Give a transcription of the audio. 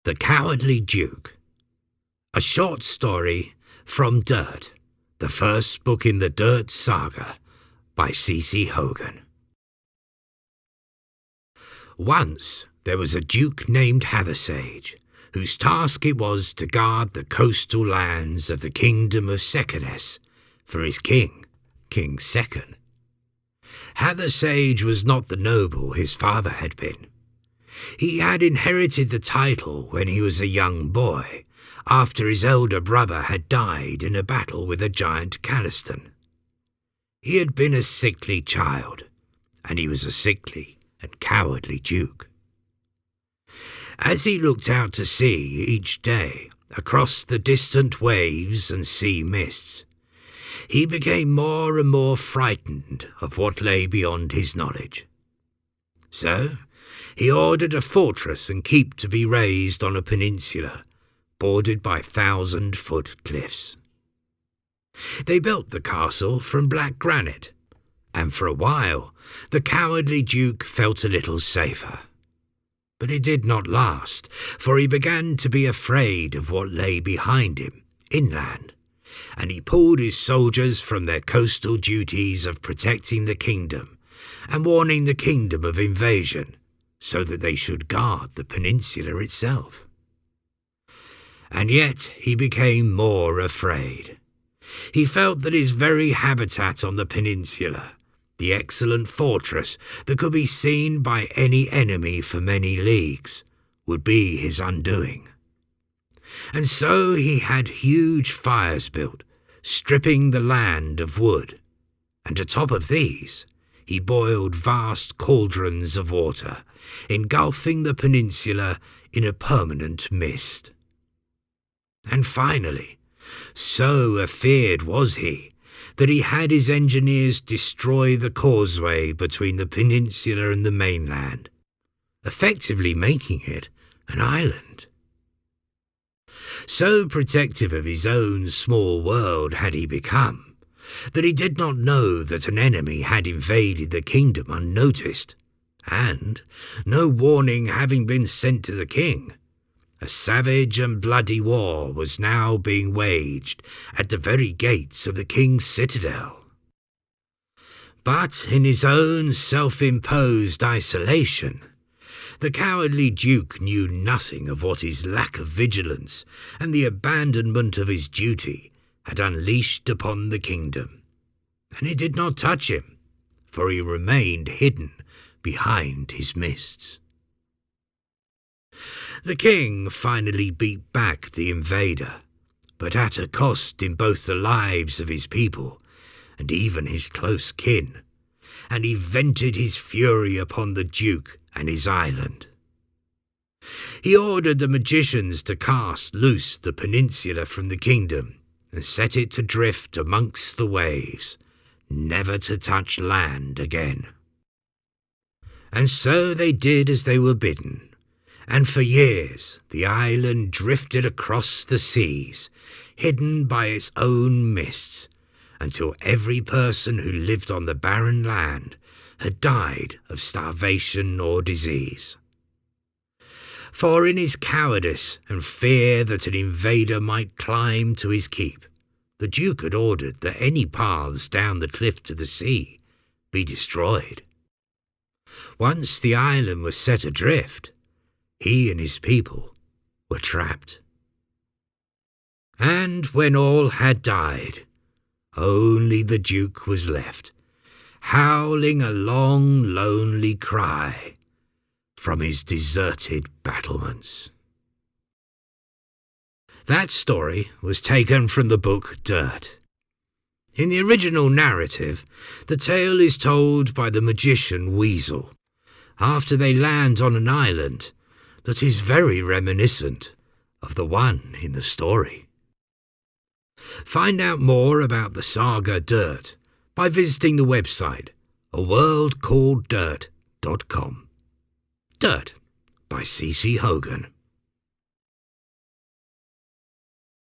The Cowardly Duke. A short story from Dirt, the first book in the Dirt saga, by CC Hogan. Once there was a duke named Hathersage, whose task it was to guard the coastal lands of the kingdom of Sekenes for his king, King Sekon. Hathersage was not the noble his father had been. He had inherited the title when he was a young boy, after his elder brother had died in a battle with a giant Caliston. He had been a sickly child, and he was a sickly and cowardly duke. As he looked out to sea each day, across the distant waves and sea mists, he became more and more frightened of what lay beyond his knowledge. So he ordered a fortress and keep to be raised on a peninsula, bordered by 1,000-foot cliffs. They built the castle from black granite, and for a while the cowardly duke felt a little safer. But it did not last, for he began to be afraid of what lay behind him, inland, and he pulled his soldiers from their coastal duties of protecting the kingdom and warning the kingdom of invasion, so that they should guard the peninsula itself. And yet he became more afraid. He felt that his very habitat on the peninsula, the excellent fortress that could be seen by any enemy for many leagues, would be his undoing. And so he had huge fires built, stripping the land of wood, and atop of these he boiled vast cauldrons of water, engulfing the peninsula in a permanent mist. And finally, so afeared was he, that he had his engineers destroy the causeway between the peninsula and the mainland, effectively making it an island. So protective of his own small world had he become, that he did not know that an enemy had invaded the kingdom unnoticed, and, no warning having been sent to the king, a savage and bloody war was now being waged at the very gates of the king's citadel. But in his own self-imposed isolation, the cowardly duke knew nothing of what his lack of vigilance and the abandonment of his duty had unleashed upon the kingdom, and it did not touch him, for he remained hidden behind his mists. The king finally beat back the invader, but at a cost in both the lives of his people and even his close kin, and he vented his fury upon the duke and his island. He ordered the magicians to cast loose the peninsula from the kingdom and set it to drift amongst the waves, never to touch land again. And so they did as they were bidden, and for years the island drifted across the seas, hidden by its own mists, until every person who lived on the barren land had died of starvation or disease. For in his cowardice and fear that an invader might climb to his keep, the duke had ordered that any paths down the cliff to the sea be destroyed. Once the island was set adrift, he and his people were trapped. And when all had died, only the duke was left, howling a long, lonely cry from his deserted battlements. That story was taken from the book Dirt. In the original narrative, the tale is told by the magician Weasel, after they land on an island that is very reminiscent of the one in the story. Find out more about the saga Dirt by visiting the website aworldcalleddirt.com. Dirt by CC Hogan.